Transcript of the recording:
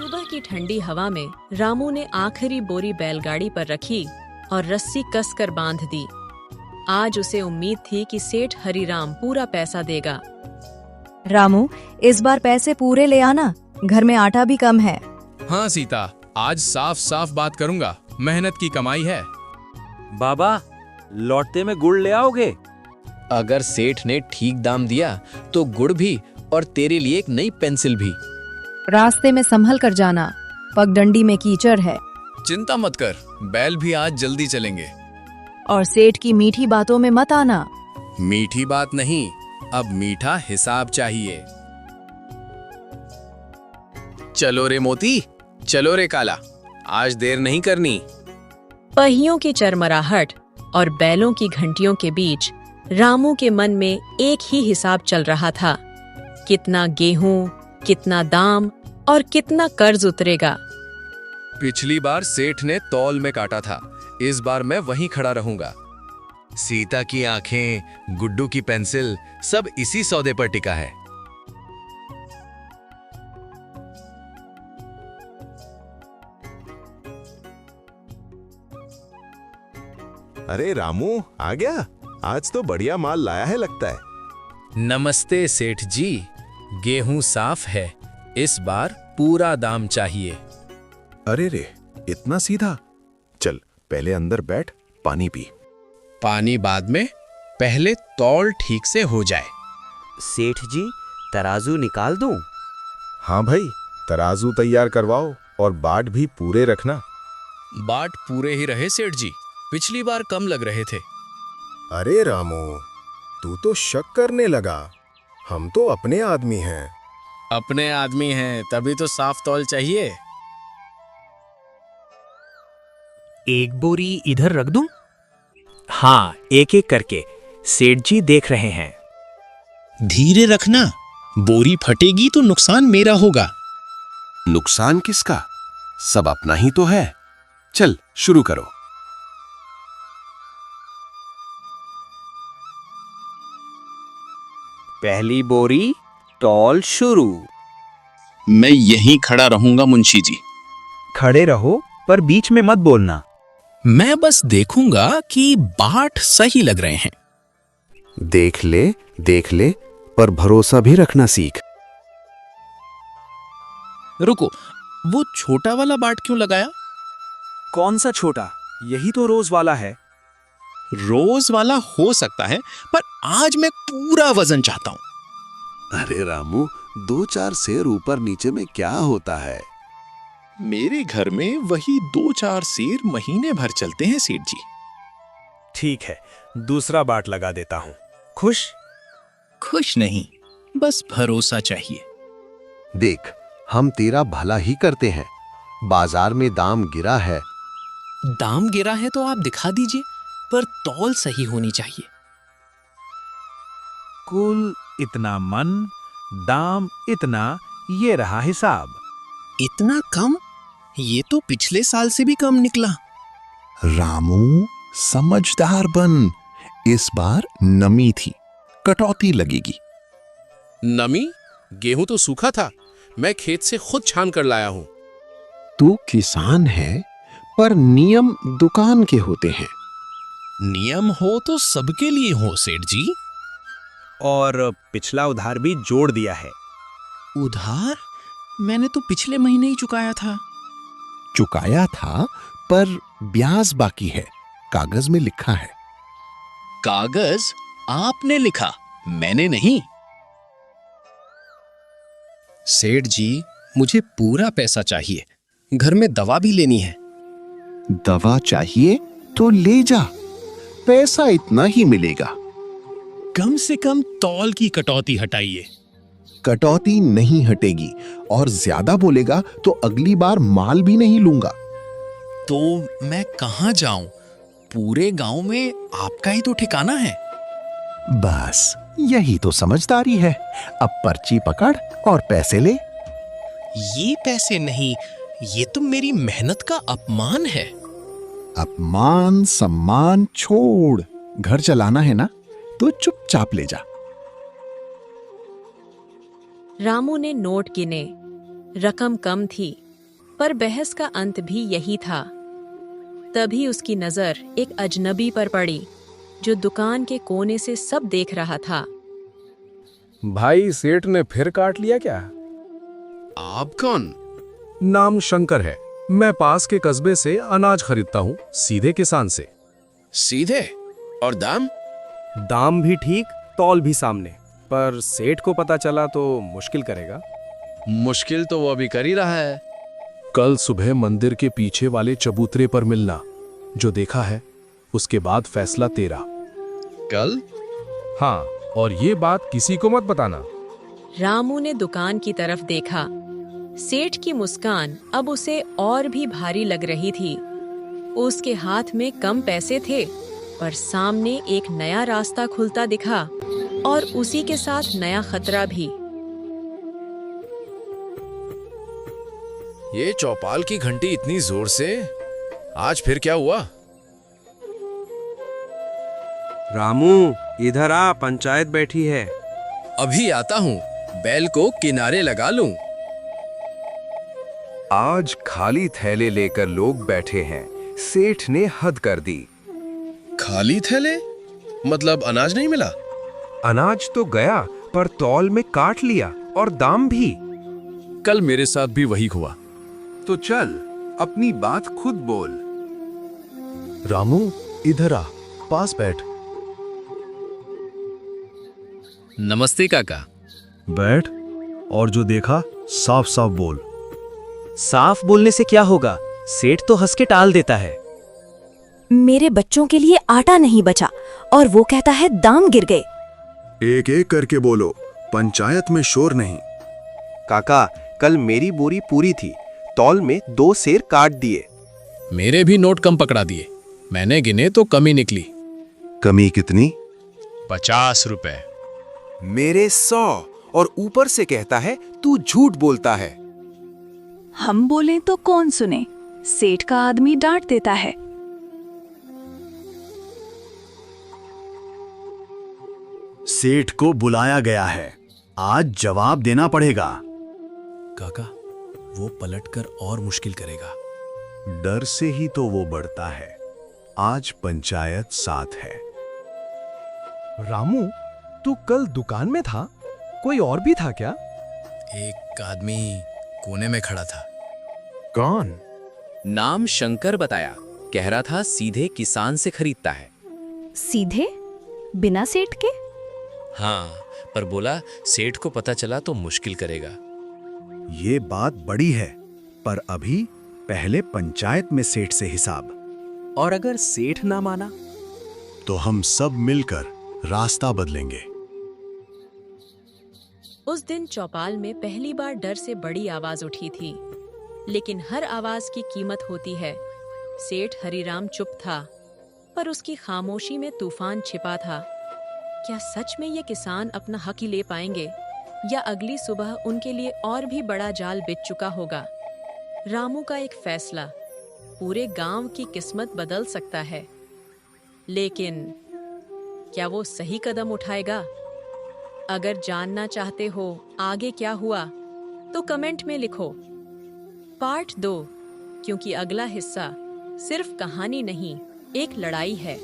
सुबह की ठंडी हवा में रामू ने आखिरी बोरी बैलगाड़ी पर रखी और रस्सी कसकर बांध दी। आज उसे उम्मीद थी कि सेठ हरिराम पूरा पैसा देगा। रामू, इस बार पैसे पूरे ले आना, घर में आटा भी कम है। हाँ सीता, आज साफ साफ बात करूंगा, मेहनत की कमाई है। बाबा, लौटते में गुड़ ले आओगे? अगर सेठ ने ठीक दाम दिया तो गुड़ भी और तेरे लिए एक नई पेंसिल भी। रास्ते में संभल कर जाना, पगडंडी में कीचड़ है। चिंता मत कर, बैल भी आज जल्दी चलेंगे। और सेठ की मीठी बातों में मत आना। मीठी बात नहीं, अब मीठा हिसाब चाहिए। चलो रे मोती, चलो रे काला, आज देर नहीं करनी। पहियों की चरमराहट और बैलों की घंटियों के बीच रामू के मन में एक ही हिसाब चल रहा था, कितना गेहूं, कितना दाम और कितना कर्ज उतरेगा। पिछली बार सेठ ने तौल में काटा था, इस बार मैं वहीं खड़ा रहूंगा। सीता की आंखें, गुड्डू की पेंसिल, सब इसी सौदे पर टिका है। अरे रामू, आ गया? आज तो बढ़िया माल लाया है लगता है। नमस्ते सेठ जी, गेहूं साफ है, इस बार पूरा दाम चाहिए। अरे रे, इतना सीधा? चल पहले अंदर बैठ, पानी पी। पानी बाद में, पहले तौल ठीक से हो जाए। सेठ जी, तराजू निकाल दूं? हाँ भाई, तराजू तैयार करवाओ और बाट भी पूरे रखना। बाट पूरे ही रहे सेठ जी, पिछली बार कम लग रहे थे। अरे रामू, तू तो शक करने लगा, हम तो अपने आदमी हैं। अपने आदमी हैं तभी तो साफ तौल चाहिए। एक बोरी इधर रख दूं? हाँ, एक एक करके, सेठ जी देख रहे हैं। धीरे रखना, बोरी फटेगी तो नुकसान मेरा होगा। नुकसान किसका? सब अपना ही तो है। चल शुरू करो। पहली बोरी, तौल शुरू। मैं यहीं खड़ा रहूंगा मुंशी जी। खड़े रहो, पर बीच में मत बोलना। मैं बस देखूंगा कि बाट सही लग रहे हैं। देख ले, पर भरोसा भी रखना सीख। रुको, वो छोटा वाला बाट क्यों लगाया? कौन सा छोटा? यही तो रोज वाला है। रोज वाला हो सकता है, पर आज मैं पूरा वजन चाहता हूं। अरे रामू, 2-4 सेर ऊपर नीचे में क्या होता है? मेरे घर में वही 2-4 सेर महीने भर चलते हैं सेठ जी। ठीक है, दूसरा बाट लगा देता हूं। खुश? खुश नहीं, बस भरोसा चाहिए। देख, हम तेरा भला ही करते हैं। बाजार में दाम गिरा है। दाम गिरा है तो आप दिखा दीजिए, पर तौल सही होनी चाहिए। कुल इतना मन, दाम इतना, ये रहा हिसाब। इतना कम? ये तो पिछले साल से भी कम निकला। रामू, समझदार बन, इस बार नमी थी, कटौती लगेगी। नमी? गेहूं तो सूखा था, मैं खेत से खुद छान कर लाया हूं। तू किसान है, पर नियम दुकान के होते हैं। नियम हो तो सबके लिए हो सेठ जी। और पिछला उधार भी जोड़ दिया है। उधार? मैंने तो पिछले महीने ही चुकाया था। चुकाया था, पर ब्याज बाकी है, कागज में लिखा है। कागज आपने लिखा, मैंने नहीं। सेठ जी, मुझे पूरा पैसा चाहिए, घर में दवा भी लेनी है। दवा चाहिए तो ले जा, पैसा इतना ही मिलेगा। कम से कम तौल की कटौती हटाइए। कटौती नहीं हटेगी, और ज्यादा बोलेगा तो अगली बार माल भी नहीं लूंगा। तो मैं कहां जाऊं? पूरे गांव में आपका ही तो ठिकाना है। बस यही तो समझदारी है। अब पर्ची पकड़ और पैसे ले। ये पैसे नहीं, ये तो मेरी मेहनत का अपमान है। अपमान सम्मान छोड़, घर चलाना है ना, तो चुपचाप ले जा। रामू ने नोट गिने, रकम कम थी, पर बहस का अंत भी यही था। तभी उसकी नजर एक अजनबी पर पड़ी जो दुकान के कोने से सब देख रहा था। भाई, सेठ ने फिर काट लिया क्या? आप कौन? नाम शंकर है। मैं पास के कस्बे से अनाज खरीदता हूँ, सीधे किसान से। सीधे? और दाम? दाम भी ठीक, तौल भी सामने। पर सेठ को पता चला तो मुश्किल करेगा। मुश्किल तो वो अभी कर ही रहा है। कल सुबह मंदिर के पीछे वाले चबूतरे पर मिलना। जो देखा है उसके बाद फैसला तेरा। कल? हाँ, और ये बात किसी को मत बताना। रामू ने दुकान की तरफ देखा। सेठ की मुस्कान अब उसे और भी भारी लग रही थी। उसके हाथ में कम पैसे थे, पर सामने एक नया रास्ता खुलता दिखा और उसी के साथ नया खतरा भी। ये चौपाल की घंटी इतनी जोर से, आज फिर क्या हुआ? रामू, इधर आ, पंचायत बैठी है। अभी आता हूँ, बैल को किनारे लगा लूं। आज खाली थैले लेकर लोग बैठे हैं। सेठ ने हद कर दी। खाली थैले? मतलब अनाज नहीं मिला? अनाज तो गया, पर तौल में काट लिया और दाम भी। कल मेरे साथ भी वही हुआ। तो चल, अपनी बात खुद बोल। रामू, इधर आ, पास बैठ। नमस्ते काका। बैठ, और जो देखा साफ साफ बोल। साफ बोलने से क्या होगा? सेठ तो हंस के टाल देता है। मेरे बच्चों के लिए आटा नहीं बचा और वो कहता है दाम गिर गए। एक एक करके बोलो, पंचायत में शोर नहीं। काका, कल मेरी बोरी पूरी थी, तौल में 2 सेर काट दिए। मेरे भी नोट कम पकड़ा दिए, मैंने गिने तो कमी निकली। कमी कितनी? 50 रुपए। मेरे 100, और ऊपर से कहता है तू झूठ बोलता है। हम बोलें तो कौन सुने, सेठ का आदमी डांट देता है। सेठ को बुलाया गया है, आज जवाब देना पड़ेगा। काका, वो पलटकर और मुश्किल करेगा। डर से ही तो वो बढ़ता है। आज पंचायत साथ है। रामू, तू कल दुकान में था? कोई और भी था क्या? एक आदमी कोने में खड़ा था। कौन? नाम शंकर बताया, कह रहा था सीधे किसान से खरीदता है। सीधे? बिना सेठ के? हाँ, पर बोला सेठ को पता चला तो मुश्किल करेगा। ये बात बड़ी है, पर अभी पहले पंचायत में सेठ से हिसाब। और अगर सेठ ना माना तो हम सब मिलकर रास्ता बदलेंगे। उस दिन चौपाल में पहली बार डर से बड़ी आवाज उठी थी, लेकिन हर आवाज की कीमत होती है। सेठ हरिराम चुप था, पर उसकी खामोशी में तूफान छिपा था। क्या सच में ये किसान अपना हक ही ले पाएंगे, या अगली सुबह उनके लिए और भी बड़ा जाल बिछ चुका होगा? रामू का एक फैसला पूरे गांव की किस्मत बदल सकता है, लेकिन क्या वो सही कदम उठाएगा? अगर जानना चाहते हो आगे क्या हुआ, तो कमेंट में लिखो पार्ट 2, क्योंकि अगला हिस्सा सिर्फ कहानी नहीं, एक लड़ाई है।